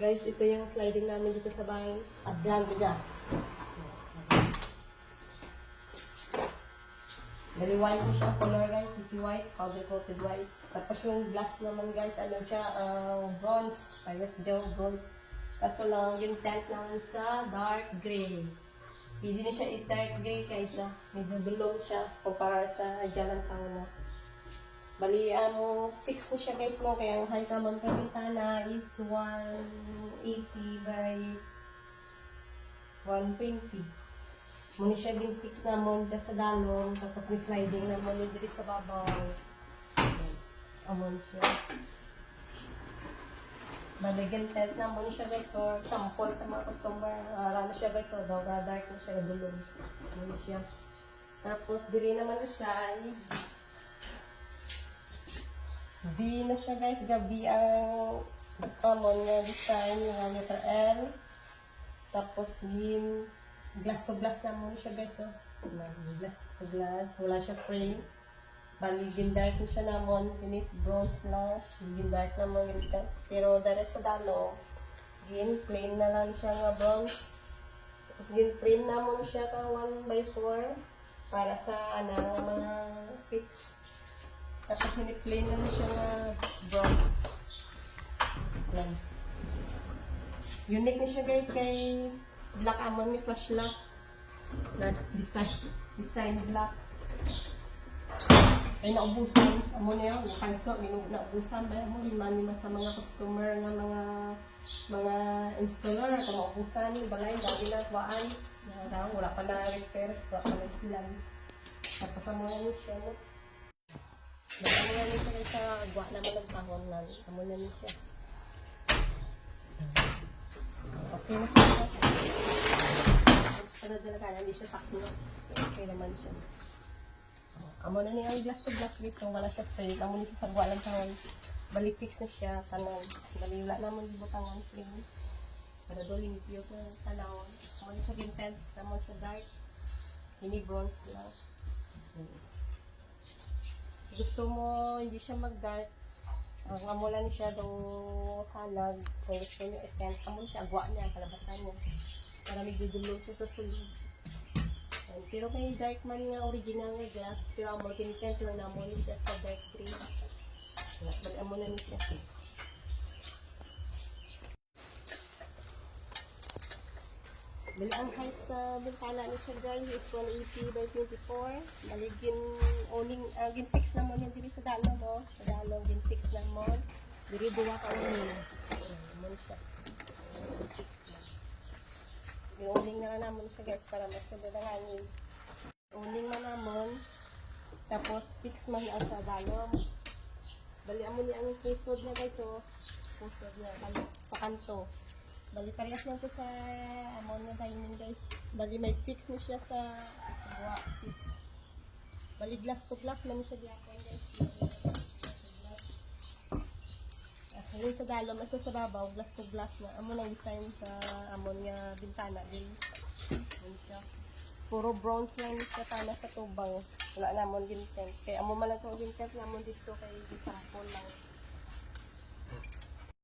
Guys, ito yung sliding namin dito sa bahay. At yan, biga. Bali white na siya, color guys, PC white, powder coated white. Tapos yung glass naman guys, ano siya, bronze, parehas daw bronze. Kaso lang, yung tint naman sa dark gray. Pwede na siya i-dark gray kaysa medyo dulong siya kumpara sa jalan tao na. Bali, fix na siya guys mo, kaya ang height naman kay bintana is 180 by 120. Muna siya din fix naman dyan sa dalong, tapos ni sliding naman yung dito sa babaw. Amon siya. Balagyan tent naman siya guys for sample sa mga customer. Rana siya guys, so daw dark na siya, dulong. Amon siya. Tapos diri naman sa V na siya guys, gabi ang amon nga design, yung letter L. Tapos yun, glass to glass na muna siya guys, so glass to glass, wala siya frame. Bali, gindark na siya namon, pinit bronze lang, gindark namon yun. Pero the rest sa dalo, plain na lang siya nga bronze. Tapos frame namon siya ka 1x4 para sa mga fix. Tapos plain na siya nga bronze. Lang. Unique na siya guys kay black amon ni flash lock na design black ay naubusan amo niya nakanso naubusan ba mo lima sa mga customer nga mga installer kung naubusan balay dali na kuan wala pa na repair wala pa na silang tapos amo na siya mo wala na siya sa gwa naman ng tahon na amo na siya okay na siya. Pero talaga, hindi siya sakto. Okay naman siya. Amo na niya ang glass to glass dito. Wala siya frame. Amo niya sa sagwa lang taon. Bali fix na siya. Tanan. Bali wala naman butangan frame. Para do limpyo ko tanawon. Amo niya sa gintent. Amo sa dark. Ini bronze lang. Gusto mo hindi siya mag-dark. Ang amo lang siya daw salag. Kung gusto niyo i-tent. Amo siya. Agwa niya. Kalabasan niya. Para may dudulong siya sa sulod. Pero may dark man nga original nga glass. Pero ang mag-intent lang na mo siya sa dark green. Bali mo na siya. Bali ang height sa bintana ni siya guys is 180 by 24. Bali gin-fix na mo yan dito sa dalo mo. Sa dalo gin-fix na mo. Diri buwa ka unin. Mo siya. Uning na naman siya guys para masabot ang hangin. Uning na naman. Tapos fix man ang sa dalom. Bali mo niya ang pusod na guys. So, pusod na sa kanto. Bali parehas lang to sa amon na dining guys. Bali may fix na siya sa buwa fix. Bali glass to glass man siya diapon guys. Yung sa dalom, asa sa babaw, glass to glass na. Amo lang design sa amon nga bintana din. Puro bronze lang siya tana sa tubang. Wala namon gintent. Kaya amo man lang itong gintent namon dito kay sample lang.